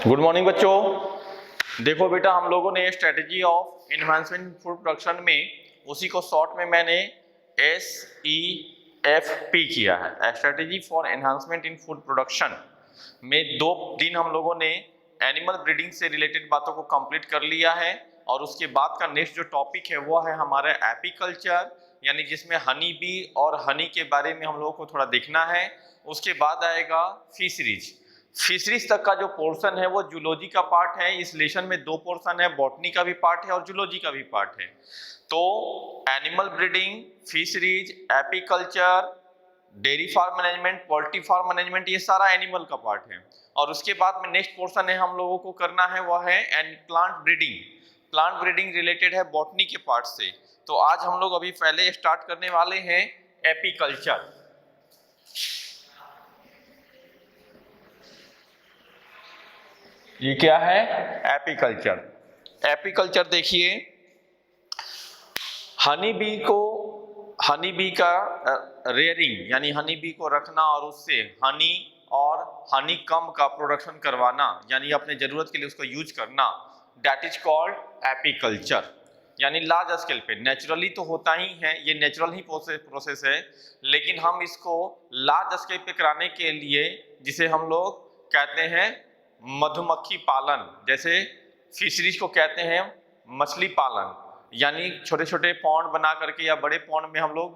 Good morning बच्चों। देखो बेटा, हम लोगों ने strategy of enhancement food production में उसी को शॉर्ट में मैंने SEFP किया है, strategy for enhancement in food production में 2 दिन हम लोगों ने एनिमल ब्रीडिंग से रिलेटेड बातों को कंप्लीट कर लिया है। और उसके बाद का नेक्स्ट जो टॉपिक है वो है हमारा एपीकल्चर, यानी जिसमें हनी बी और हनी के बारे में हम लोगों को थोड़ा देखना है। उसके बाद आएगा फिशरीज। फिशरीज तक का जो पोर्शन है वो जूलॉजी का पार्ट है। इस लेसन में 2 पोर्शन है, बॉटनी का भी पार्ट है और जूलॉजी का भी पार्ट है। तो animal breeding, fisheries, apiculture, dairy farm management, poultry farm management, ये सारा एनिमल का पार्ट है। और उसके बाद में नेक्स्ट पोर्शन है हम लोगों को करना है वो है plant breeding. Plant breeding related है बॉटनी के पार्ट से। तो आज हम लोग अभी पहले स्टार्ट करने वाले हैं एपीकल्चर। ये क्या है? एपीकल्चर। एपीकल्चर देखिए, हनी बी का रेयरिंग यानी हनी बी को रखना और उससे हनी और हनी कम का प्रोडक्शन करवाना, यानी अपने जरूरत के लिए उसको यूज करना, दैट इज कॉल्ड एपीकल्चर। यानी लार्ज स्केल पे नेचुरली तो होता ही है, ये नेचुरल ही प्रोसेस है, लेकिन हम इसको लार्ज स्केल पे कराने के लिए जिसे हम लोग कहते हैं मधुमक्खी पालन, जैसे फिशरीज को कहते हैं मछली पालन, यानी छोटे छोटे पॉन्ड बना करके या बड़े पॉन्ड में हम लोग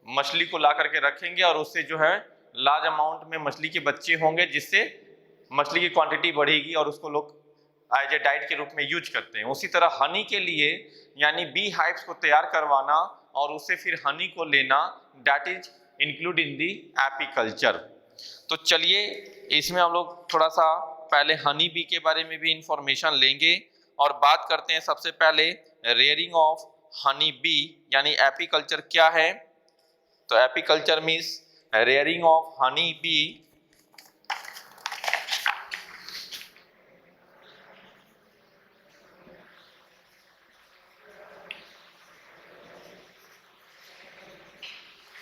मछली को ला करके रखेंगे और उससे जो है लार्ज अमाउंट में मछली के बच्चे होंगे, जिससे मछली की क्वांटिटी बढ़ेगी और उसको लोग एज ए डाइट के रूप में यूज करते हैं। उसी तरह हनी के लिए यानी बी हाइव्स को तैयार करवाना और उससे फिर हनी को लेना, that is include in the apiculture. तो चलिए इसमें हम लोग थोड़ा सा पहले हनी बी के बारे में भी इंफॉर्मेशन लेंगे और बात करते हैं सबसे पहले रेयरिंग ऑफ हनी बी यानी एपीकल्चर क्या है। तो apiculture means rearing of honey bee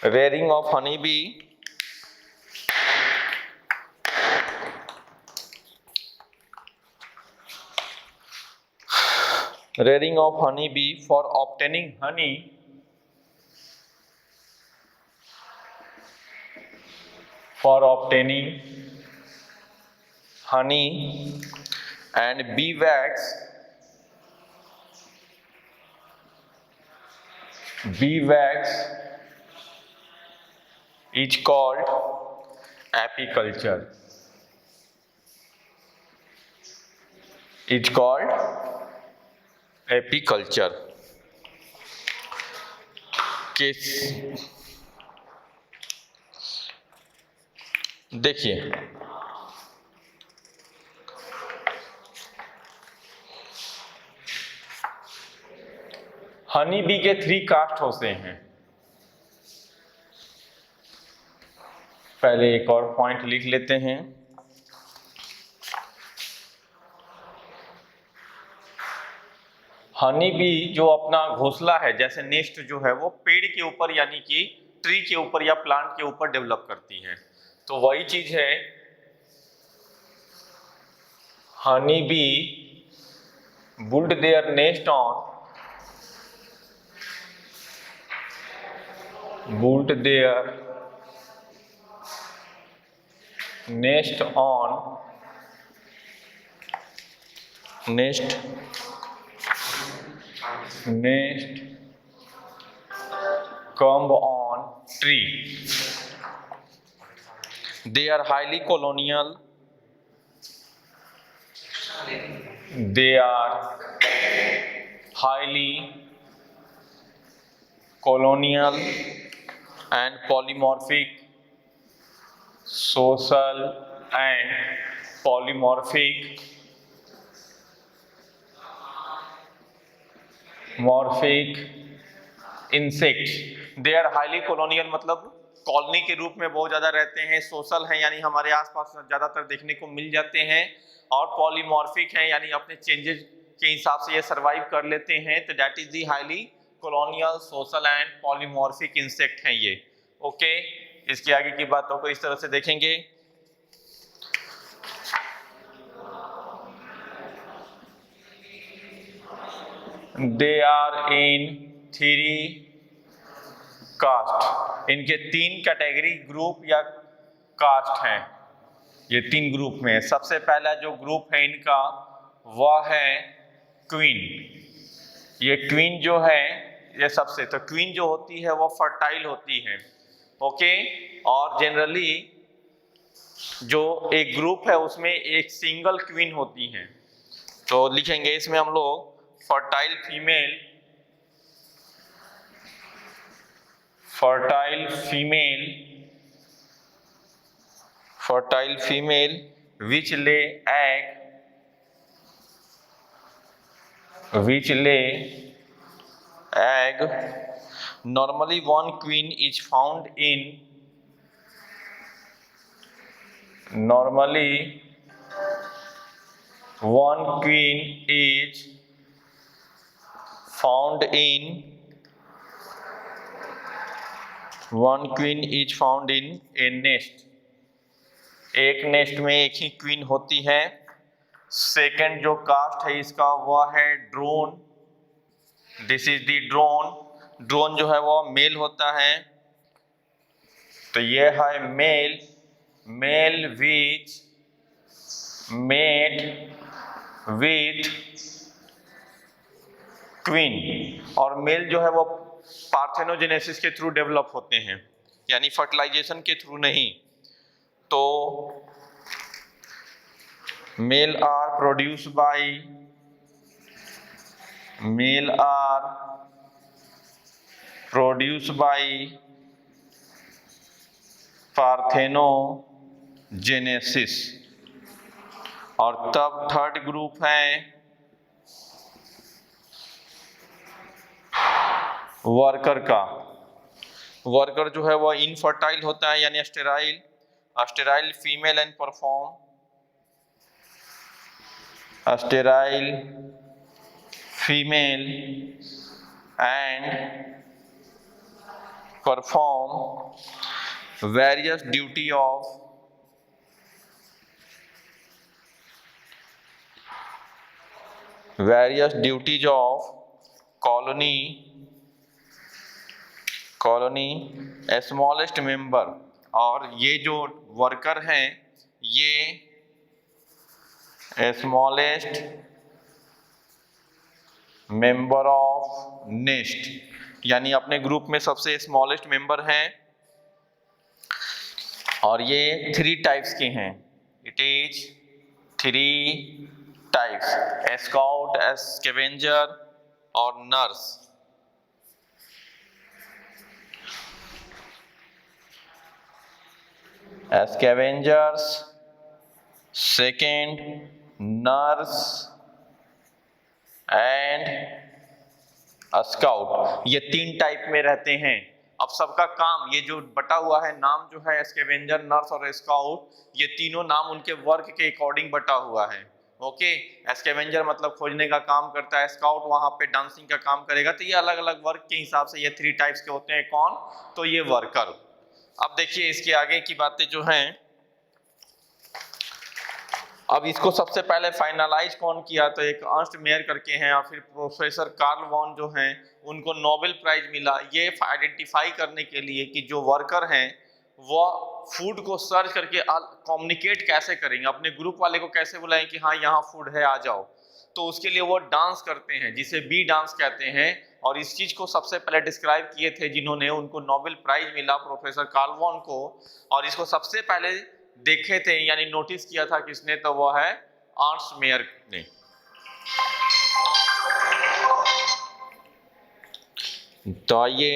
rearing of honey bee rearing of honey bee for obtaining honey and bee wax is called apiculture. It's called apiculture. देखिए honey bee के 3 cast होते हैं। पहले एक और पॉइंट लिख लेते हैं। हनी बी जो अपना घोंसला है, जैसे नेस्ट जो है वो पेड़ के ऊपर यानी कि ट्री के ऊपर या प्लांट के ऊपर डेवलप करती है, तो वही चीज है honey bee build their nest on comb on tree. They are highly colonial. And polymorphic, social and polymorphic insects. They are highly colonial मतलब कॉलोनी के रूप में बहुत ज्यादा रहते हैं, सोशल हैं यानी हमारे आसपास ज्यादातर देखने को मिल जाते हैं, और पॉलीमॉर्फिक हैं यानी अपने चेंजेस के हिसाब से ये सरवाइव कर लेते हैं। तो that is the highly colonial, social and polymorphic insect हैं ये। ओके, इसके आगे की बातों को इस तरह से देखेंगे। They are in 3 caste. इनके 3 कैटेगरी ग्रुप या कास्ट हैं, ये 3 ग्रुप में। सबसे पहला जो ग्रुप है इनका वह है क्वीन। ये क्वीन जो है ये सबसे, तो क्वीन जो होती है वो फर्टाइल होती है, ओके। और जनरली जो एक ग्रुप है उसमें एक सिंगल क्वीन होती है, तो लिखेंगे इसमें हम लोग fertile female, fertile female which lay egg. Normally one queen is found in a nest. एक नेस्ट में एक ही क्वीन होती है। सेकंड जो कास्ट है इसका वह है drone. This is the drone. Drone जो है वो मेल होता है, तो ये है male which mate with queen. और मेल जो है वो पार्थेनोजेनेसिस के थ्रू डेवलप होते हैं, यानी फर्टिलाइजेशन के थ्रू नहीं। तो male are produce by parthenogenesis. और तब थर्ड ग्रुप है वर्कर का। वर्कर जो है वह इनफर्टाइल होता है, यानी sterile female and perform various duties of colony smallest member। और ये जो वर्कर हैं ये स्मॉलेस्ट मेंबर ऑफ नेस्ट, यानी अपने ग्रुप में सबसे स्मॉलेस्ट मेंबर हैं। और ये 3 टाइप्स के हैं। It is 3 types: scout, scavenger और nurse. Scavengers, second nurse and scout, ये 3 टाइप में रहते हैं। अब सबका काम, ये जो बटा हुआ है नाम जो है स्कैवेंजर, नर्स और स्काउट, ये तीनों नाम उनके वर्क के अकॉर्डिंग बटा हुआ है, ओके। स्कैवेंजर मतलब खोजने का काम करता है, स्काउट वहां पे डांसिंग का काम करेगा। तो ये अलग अलग वर्क के हिसाब से ये 3 टाइप्स के होते हैं। कौन? तो ये वर्कर। अब देखिए इसके आगे की बातें जो हैं, अब इसको सबसे पहले फाइनलाइज कौन किया? तो एक अर्नस्ट मेयर करके हैं, और फिर प्रोफेसर कार्ल वॉन जो हैं उनको नोबेल प्राइज मिला ये आइडेंटिफाई करने के लिए कि जो वर्कर हैं वो फूड को सर्च करके कम्युनिकेट कैसे करेंगे, अपने ग्रुप वाले को कैसे बुलाएं कि हाँ यहाँ फूड है आ जाओ। तो उसके लिए वो डांस करते हैं जिसे बी डांस कहते हैं। और इस चीज को सबसे पहले डिस्क्राइब किए थे जिन्होंने, उनको नोबेल प्राइज मिला प्रोफेसर कार्ल वॉन को। और इसको सबसे पहले देखे थे यानी नोटिस किया था किसने? तो वो है अर्नस्ट मेयर ने। तो आइए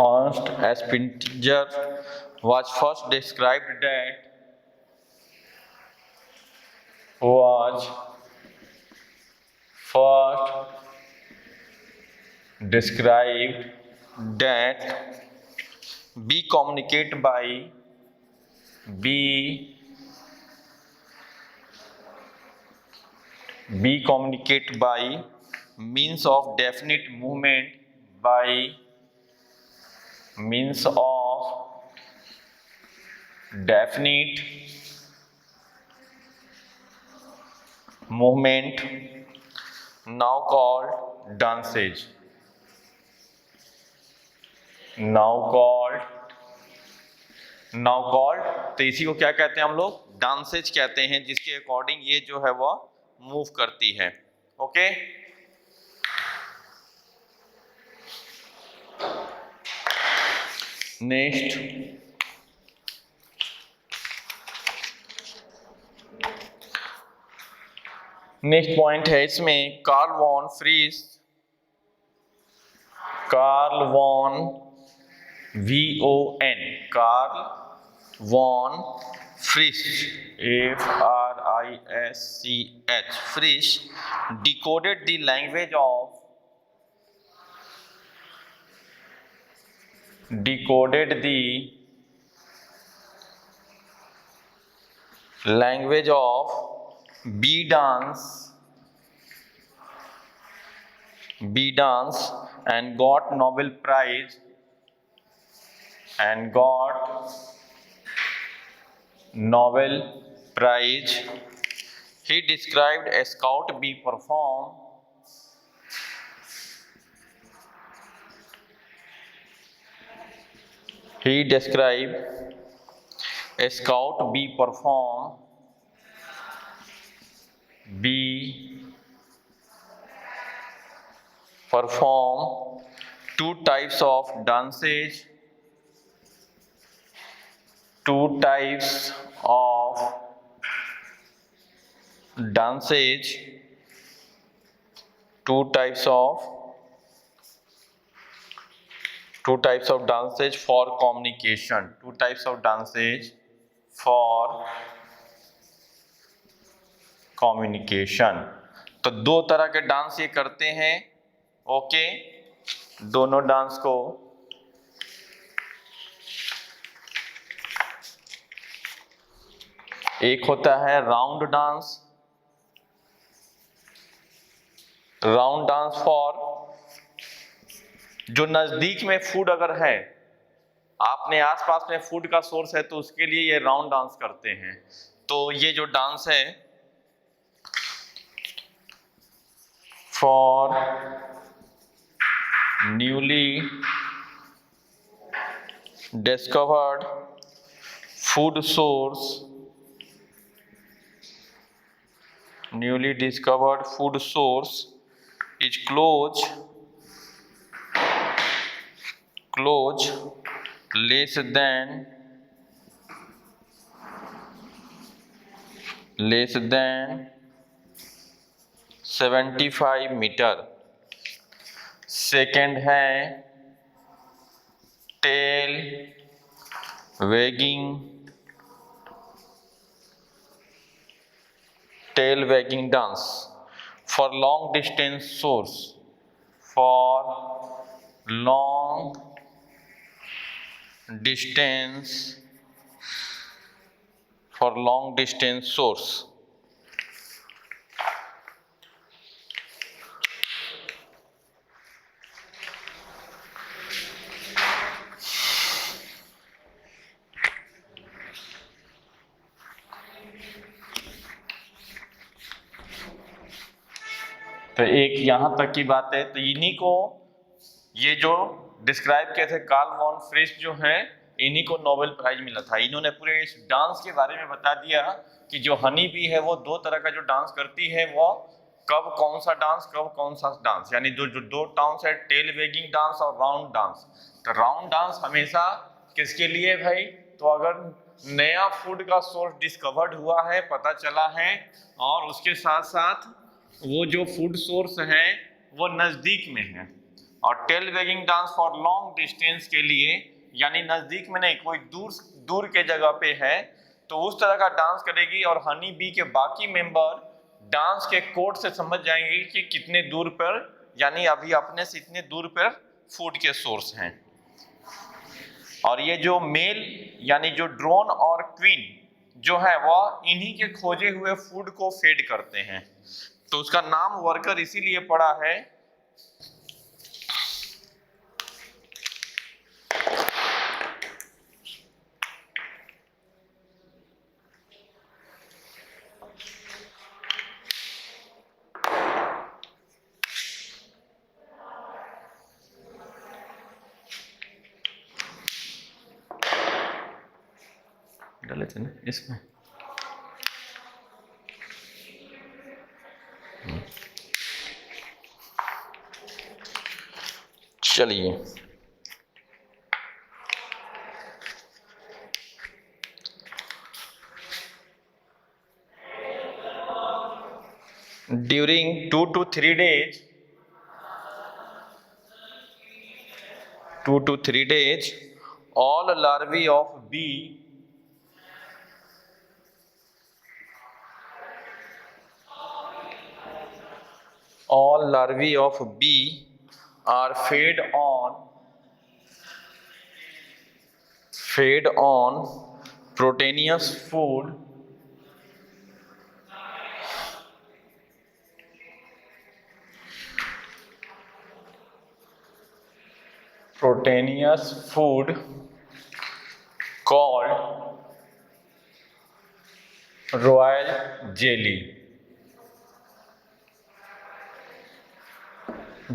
Ernst Spitzer was first described that bee communicate by bee communicate by means of definite movement, by means of definite movement, now called dances, now called तो इसी को क्या कहते हैं हम लोग, डांसेज कहते हैं, जिसके अकॉर्डिंग ये जो है वो मूव करती है। ओके, नेक्स्ट पॉइंट है इसमें, Karl von Frisch, Karl von VON, Karl von Frisch, FRISCH, Frisch decoded the language of bee dance and got Nobel Prize He described a scout bee perform perform two types of dances, two types of dances for communication, two types of dances for communication। तो दो तरह के dance ये करते हैं। Okay, दोनों dance को एक होता है राउंड डांस फॉर जो नजदीक में फूड अगर है, आपने आसपास में फूड का सोर्स है, तो उसके लिए ये राउंड डांस करते हैं। तो ये जो डांस है for newly discovered food source, is close less than 75 metre. Second है tail wagging dance for long distance source. तो एक यहां तक की बात है। तो इन्हीं को ये जो डिस्क्राइब किए थे कार्ल वॉन फ्रिश जो है, इन्हीं को नोबेल प्राइज मिला था। इन्होंने पूरे इस डांस के बारे में बता दिया कि जो हनी बी है वो दो तरह का जो डांस करती है, वो कब कौन सा डांस, यानी जो दो डांस है, टेल वेगिंग डांस और राउंड डांस। तो राउंड डांस हमेशा किसके लिए भाई, तो अगर नया फूड का सोर्स डिस्कवर्ड हुआ है, पता चला है, और उसके साथ साथ वो जो फूड सोर्स है वो नजदीक में है। और tail wagging dance for long distance के लिए, यानी नजदीक में नहीं, कोई दूर के जगह पे है, तो उस तरह का डांस करेगी। और हनी बी के बाकी मेंबर डांस के कोड से समझ जाएंगे कि कितने दूर पर, यानी अभी अपने से इतने दूर पर फूड के सोर्स हैं। और ये जो मेल यानी जो ड्रोन और क्वीन जो है, वह इन्हीं के खोजे हुए फूड को फेड करते हैं। तो उसका नाम वर्कर इसीलिए पड़ा है डाले थे ना इसमें। चलिए during 2 to 3 days, 2 to 3 days, all larvae of bee are fed on proteinous food called royal jelly।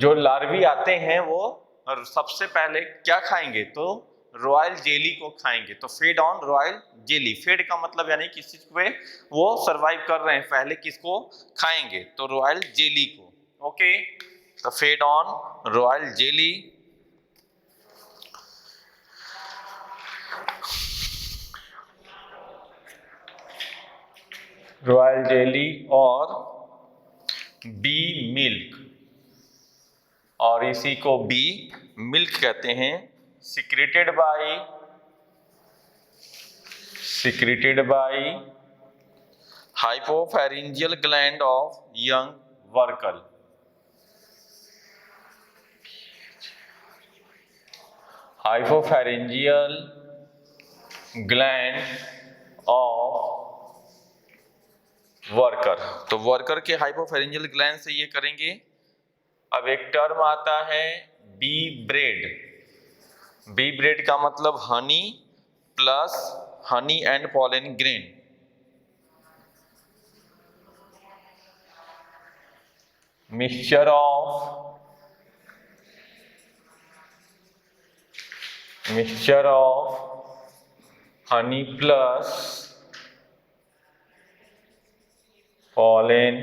जो लार्वी आते हैं वो सबसे पहले क्या खाएंगे, तो रॉयल जेली को खाएंगे। तो fed on royal jelly, fed का मतलब यानी किसी पे वो सरवाइव कर रहे हैं, पहले किसको खाएंगे, तो रॉयल जेली को। ओके, तो fed on royal jelly. Royal jelly और बी मिल्क, और इसी को बी मिल्क कहते हैं। Secreted by hypopharyngeal gland of young worker. Hypopharyngeal gland of worker, तो वर्कर के हाइपोफैरिंजियल ग्लैंड से ये करेंगे। अब एक टर्म आता है बी ब्रेड। बी ब्रेड का मतलब Honey plus honey and pollen grain. Mixture of honey plus pollen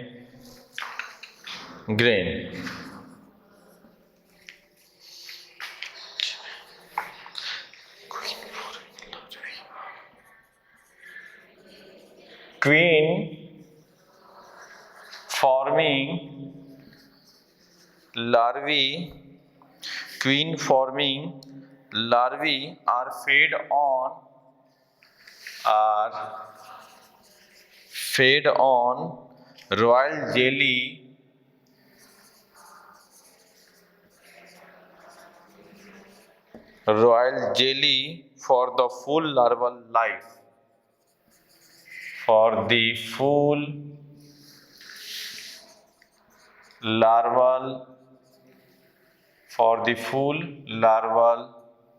grain. Queen forming larvae are fed on royal jelly for the full larval life। For the full larval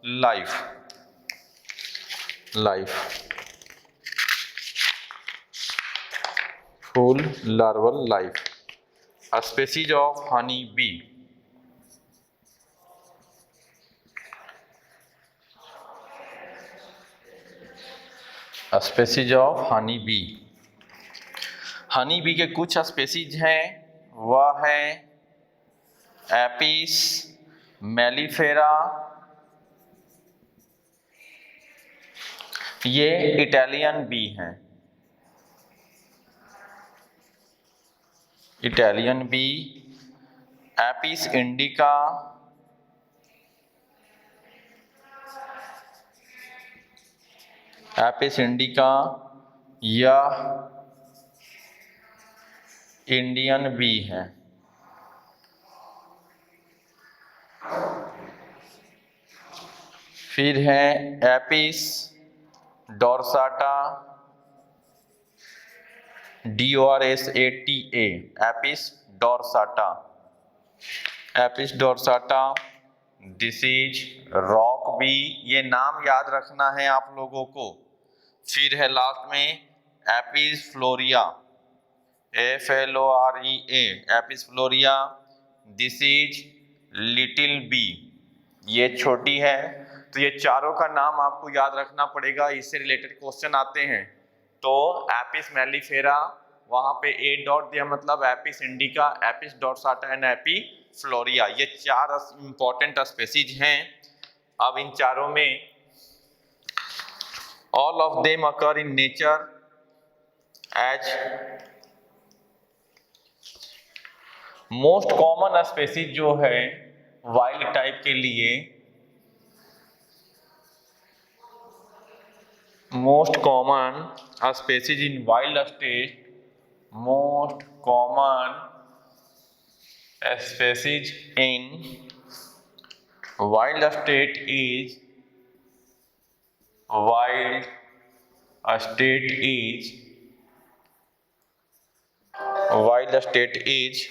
life। Full larval life। A species of honey bee। A species of honey bee। Honey bee के कुछ species हैं, वह है Apis mellifera, ये Italian B हैं। Italian B, Apis indica, यह Indian B है। फिर है Apis डोर्साटा, DORSATA, Apis dorsata, Apis dorsata disease, rock bee, ये नाम याद रखना है आप लोगों को। फिर है लास्ट में Apis फ्लोरिया, FLOREA, Apis फ्लोरिया disease little B, ये छोटी है। तो ये चारों का नाम आपको याद रखना पड़ेगा, इससे रिलेटेड क्वेश्चन आते हैं। तो एपिस मेलिफेरा, वहां पे ए डॉट दिया, मतलब Apis indica, Apis dorsata and Apis florea, ये 4 इंपॉर्टेंट स्पेसीज हैं। अब इन चारों में all of them occur in nature as most common species जो है वाइल्ड टाइप के लिए, most common species in wild state, most common species in wild state is, wild state is, wild state is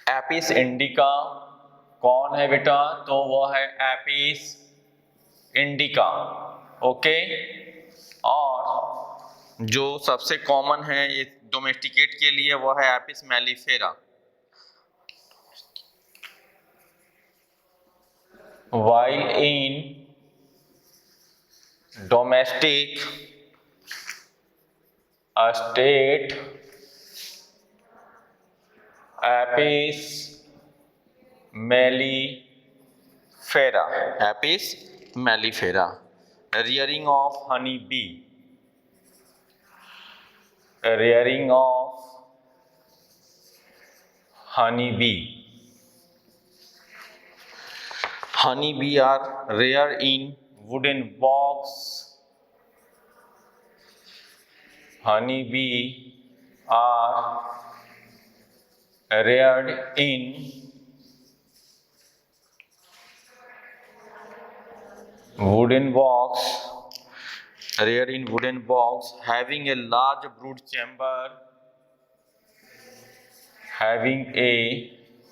Apis indica. कौन है बेटा? तो वो है एपिस इंडिका। ओके, और जो सबसे कॉमन है ये डोमेस्टिकेट के लिए वो है Apis mellifera. while in domestic state Apis mellifera, Apis mellifera, rearing of honey bee, rearing of honey bee. Honey bee are rare in wooden box. Honey bee are reared in wooden box, reared in wooden box, having a large brood chamber, having a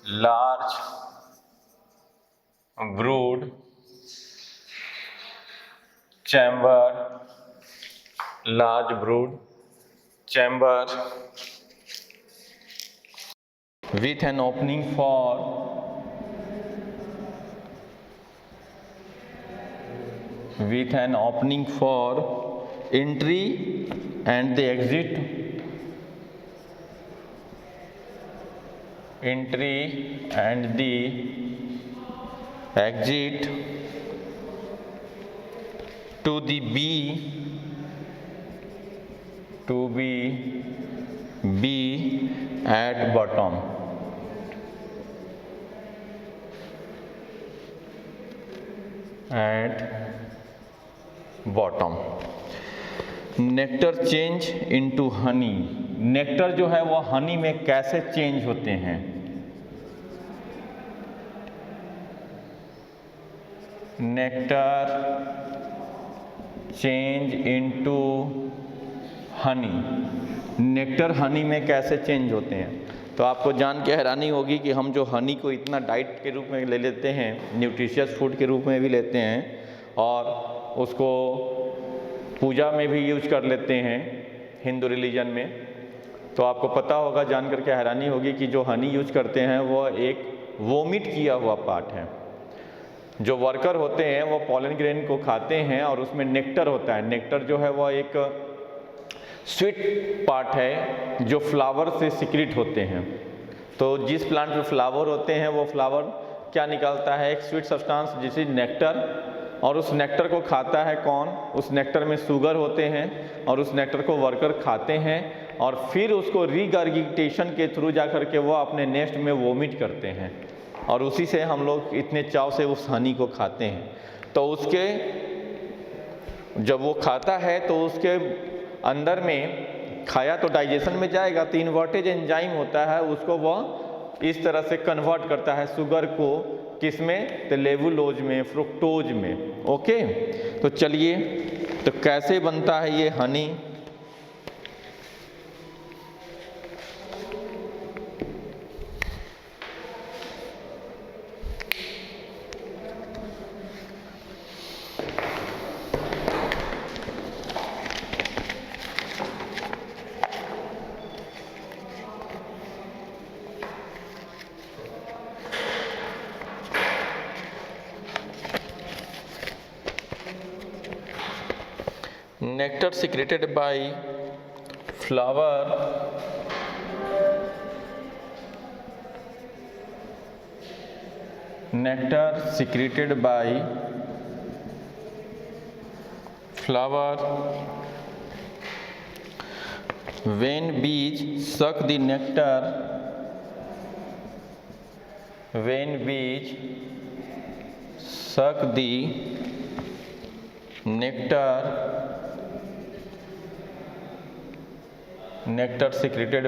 large brood chamber, large brood chamber with an opening for entry and the exit, entry and the exit to the bee, to be bee at bottom. At bottom. Nectar change into Honey, nectar जो है वो हनी में कैसे change होते हैं? Nectar change into Honey, nectar Honey में कैसे change होते हैं? तो आपको जान के हैरानी होगी कि हम जो हनी को इतना डाइट के रूप में ले लेते हैं, न्यूट्रिशियस फूड के रूप में भी लेते हैं और उसको पूजा में भी यूज कर लेते हैं हिंदू रिलीजन में। तो आपको पता होगा, जान करके हैरानी होगी कि जो हनी यूज करते हैं वो एक वोमिट किया हुआ पार्ट है। जो वर्कर होते हैं वो पॉलन ग्रेन को खाते हैं और उसमें नेक्टर होता है। नेक्टर जो है वो एक स्वीट पार्ट है जो फ्लावर से सिक्रीट होते हैं। तो जिस प्लांट में फ्लावर होते हैं वो फ्लावर क्या निकालता है? एक स्वीट सब्सटेंस जिसे नेक्टर, और उस नेक्टर को खाता है कौन? उस नेक्टर में शुगर होते हैं और उस नेक्टर को वर्कर खाते हैं और फिर उसको रीगर्गिटेशन के थ्रू जा कर के वो अपने नेस्ट में वोमिट करते हैं और उसी से हम लोग इतने चाव से उस हनी को खाते हैं। तो उसके जब वो खाता है तो उसके अंदर में खाया तो डाइजेशन में जाएगा, तो इन्वर्टेज एंजाइम होता है, उसको वह इस तरह से कन्वर्ट करता है शुगर को, किसमें? तो लेवुलोज में, फ्रुक्टोज में। ओके, तो चलिए, तो कैसे बनता है ये Honey? nectar secreted by flower nectar secreted by flower when bees suck the nectar when bees suck the nectar secreted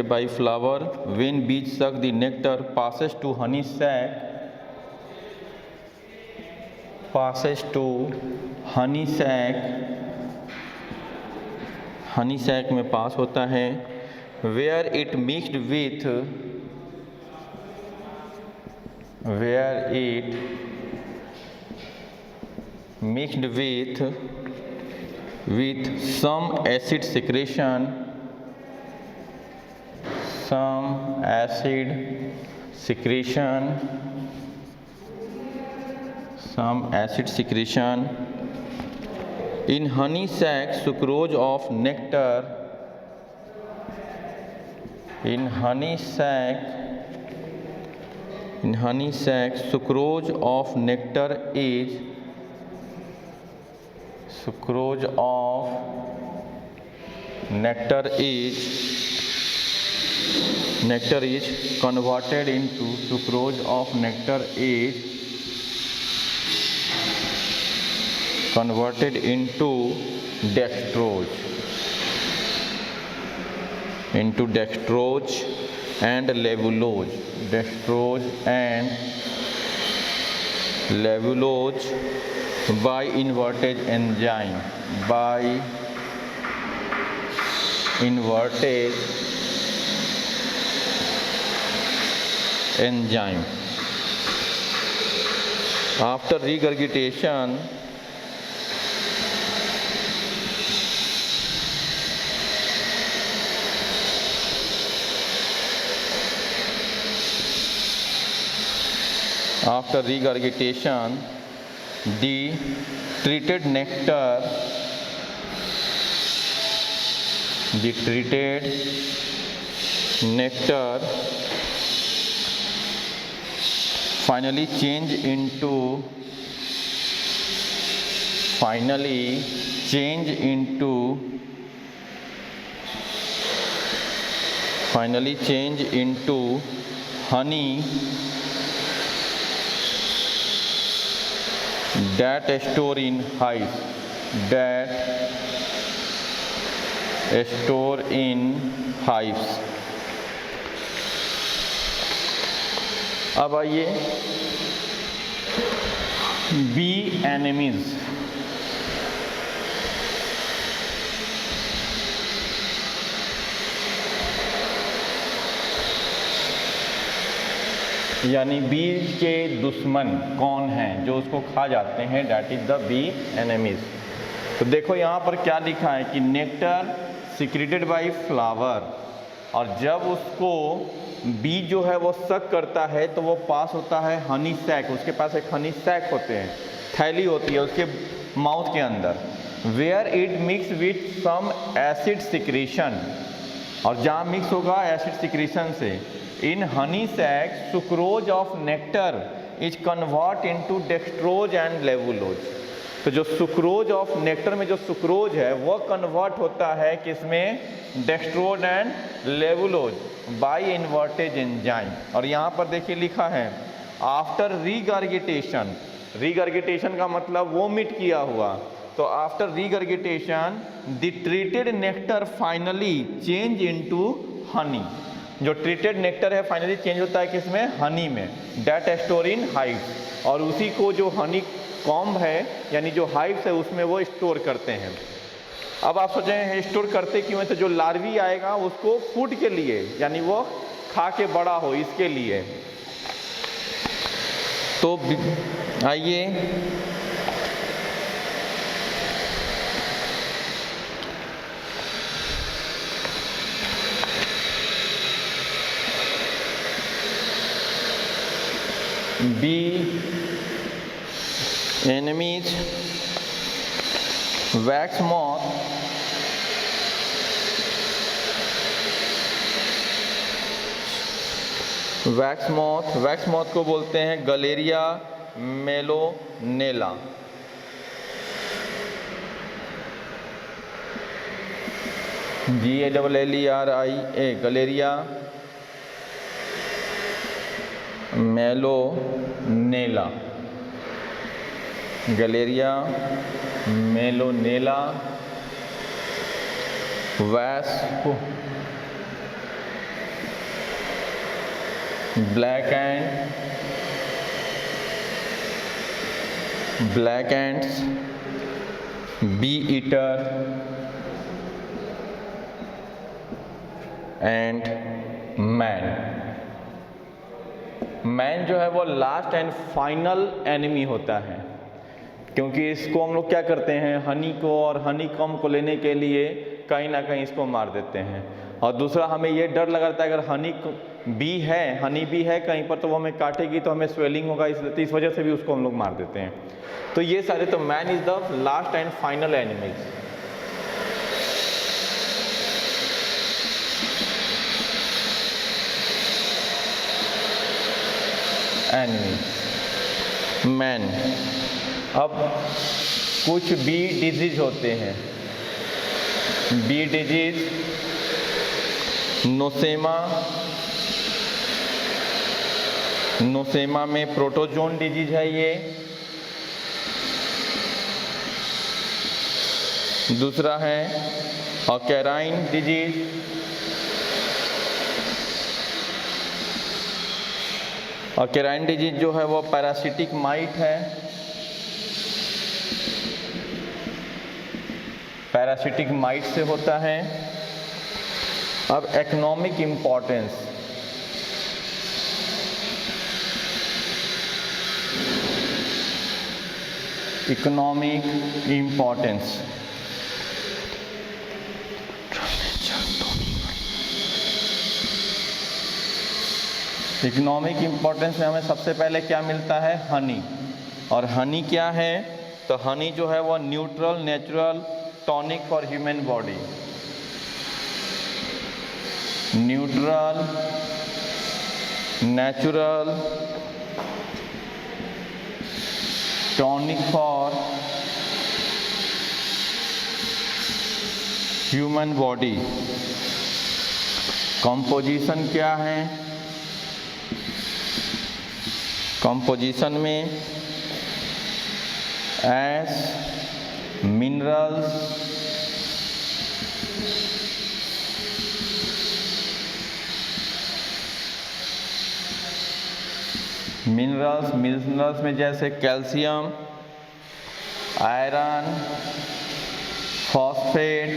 by flower when bees suck the nectar passes to honey sac में पास होता है where it mixed with some acid secretion in honey sac sucrose of nectar sucrose of nectar is converted into sucrose of nectar is converted into dextrose and levulose by inverted enzyme after regurgitation the treated nectar finally change into honey that store in hives अब आइए bee enemies यानी बीज के दुश्मन कौन हैं जो उसको खा जाते हैं, that is the bee enemies. तो देखो यहाँ पर क्या लिखा है कि नेक्टर सिक्रेटेड बाय फ्लावर, और जब उसको बी जो है वो सक करता है तो वो पास होता है हनी सैक, उसके पास एक हनी सैक होते हैं, थैली होती है उसके माउथ के अंदर, where it mix with some acid secretion, और जहाँ मिक्स होगा एसिड सिक्रेशन से, in honey sac sucrose of nectar is convert into dextrose and levulose. तो जो सुक्रोज ऑफ नेक्टर में जो सुक्रोज है वो कन्वर्ट होता है किसमें, dextrose and levulose by invertase enzyme. और यहाँ पर देखिए लिखा है आफ्टर रीगर्गिटेशन, रीगर्गिटेशन का मतलब वोमिट किया हुआ, तो after regurgitation the treated nectar finally change into honey, जो ट्रीटेड नेक्टर है फाइनली चेंज होता है किसमें, हनी में, डेट स्टोर इन हाइव, और उसी को जो हनी कॉम्ब है यानी जो हाइव है उसमें वो स्टोर करते हैं। अब आप सोच रहे हैं स्टोर करते क्यों है, तो जो लार्वी आएगा उसको फूड के लिए यानी वो खा के बड़ा हो इसके लिए। तो आइए bee enemies wax moth wax moth को बोलते हैं Galleria mellonella. GALLERIA Galleria mellonella, Galleria mellonella wasp black ants bee eater and man जो है वो लास्ट एंड फाइनल एनिमी होता है, क्योंकि इसको हम लोग क्या करते हैं, हनी को और हनी कॉम्ब को लेने के लिए कहीं ना कहीं इसको मार देते हैं। और दूसरा हमें ये डर लगा रहता है अगर हनी बी है कहीं पर तो वो हमें काटेगी तो हमें स्वेलिंग होगा, इस वजह से भी उसको हम लोग मार देते हैं। तो ये सारे, तो man is the last and final enemies. Man. अब कुछ बी डिजीज होते हैं, बी डिजीज नोसेमा में प्रोटोजोन डिजीज है ये। दूसरा है ऑकेराइन डिजीज, ऑकेराइन डिजीज जो है वो पैरासिटिक माइट है, पैरासिटिक माइट से होता है। अब economic importance, economic importance economic importance में हमें सबसे पहले क्या मिलता है, हनी। और हनी क्या है, तो हनी जो है वो neutral natural tonic for human body, neutral natural tonic for human body. Composition क्या है, कंपोजिशन में एस मिनरल्स, मिनरल्स में जैसे कैल्शियम, आयरन, फॉस्फेट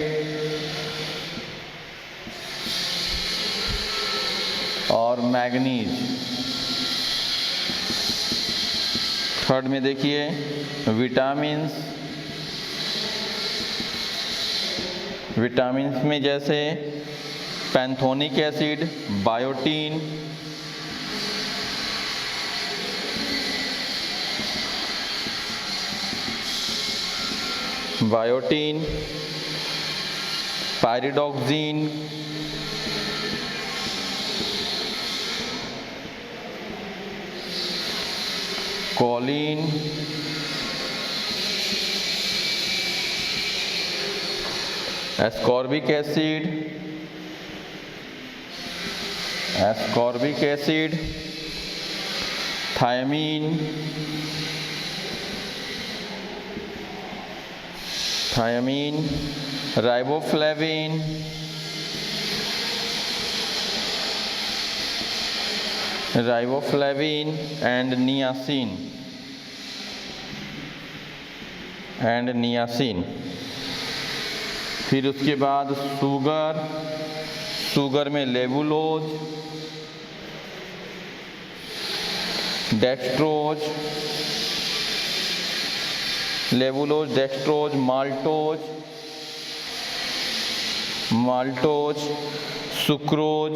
और मैग्नीज। थर्ड में देखिए विटामिन्स में जैसे pantothenic acid, biotin, pyridoxine, choline, ascorbic acid, thiamine, riboflavin, and niacin. फिर उसके बाद शुगर में levulose, dextrose, maltose, sucrose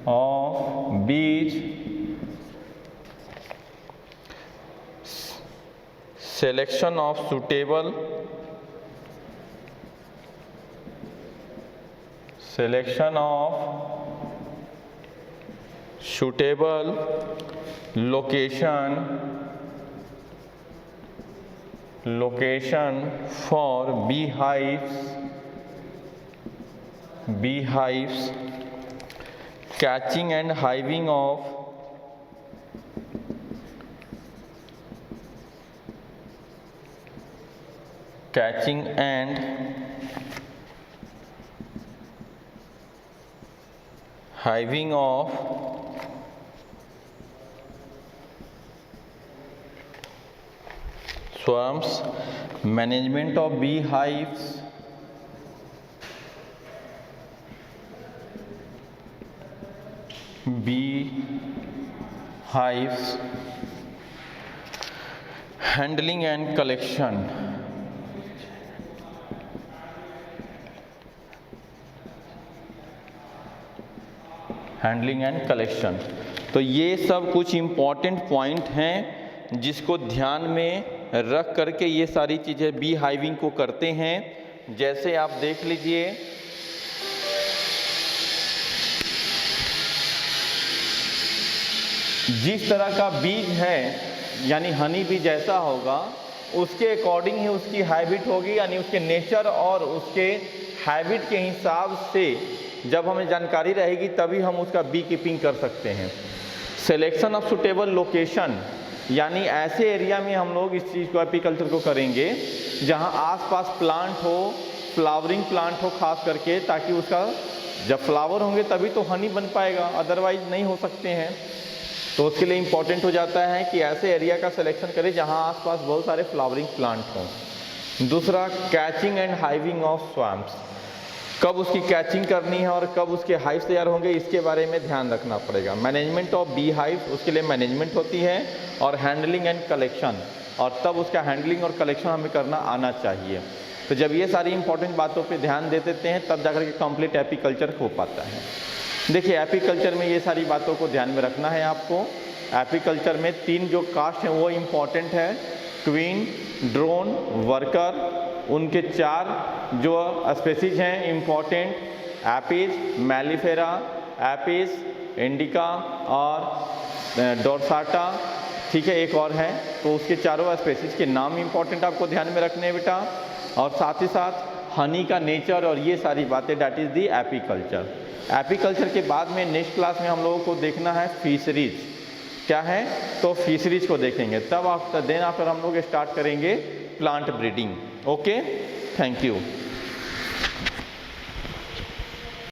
of bees, selection of suitable location for beehives, catching and hiving of swarms, management of beehives, handling and collection, तो ये सब कुछ important point हैं जिसको ध्यान में रख करके ये सारी चीज़ें बी हाइविंग को करते हैं। जैसे आप देख लीजिए, जिस तरह का बीज है यानी हनी बी जैसा होगा उसके अकॉर्डिंग ही उसकी हैबिट होगी, यानी उसके नेचर और उसके हैबिट के हिसाब से जब हमें जानकारी रहेगी तभी हम उसका बी कीपिंग कर सकते हैं। सिलेक्शन ऑफ सुटेबल लोकेशन, यानी ऐसे एरिया में हम लोग इस चीज़ को एपीकल्चर को करेंगे जहां आसपास प्लांट हो, फ्लावरिंग प्लांट हो खास करके, ताकि उसका जब फ्लावर होंगे तभी तो हनी बन पाएगा, अदरवाइज नहीं हो सकते हैं। तो उसके लिए इम्पॉर्टेंट हो जाता है कि ऐसे एरिया का सिलेक्शन करें जहां आसपास बहुत सारे फ्लावरिंग प्लांट हों। दूसरा, catching and hiving of swamps, कब उसकी कैचिंग करनी है और कब उसके हाइव्स तैयार होंगे इसके बारे में ध्यान रखना पड़ेगा। मैनेजमेंट ऑफ बी हाइव, उसके लिए मैनेजमेंट होती है, और हैंडलिंग एंड कलेक्शन, और तब उसका हैंडलिंग और कलेक्शन हमें करना आना चाहिए। तो जब ये सारी इंपॉर्टेंट बातों पे ध्यान दे देते हैं तब जाकर के कंप्लीट एपीकल्चर हो पाता है। देखिए, एपीकल्चर में ये सारी बातों को ध्यान में रखना है आपको। एपीकल्चर में 3 जो कास्ट हैं वो इम्पॉर्टेंट है, क्वीन, ड्रोन, वर्कर। उनके 4 जो स्पेसीज हैं important, Apis, mellifera, Apis, indica और डोरसाटा। ठीक है, एक और है, तो उसके चारों स्पेसीज के नाम इम्पॉर्टेंट आपको ध्यान में रखने हैं बेटा। और साथ ही साथ हनी का नेचर और ये सारी बातें, that is the apiculture. Apiculture के बाद में नेक्स्ट क्लास में हम लोगों को देखना है फिशरीज। क्या है? तो फिशरीज को देखेंगे, तब आफ्टर हम लोग स्टार्ट करेंगे plant breeding. Okay, thank you.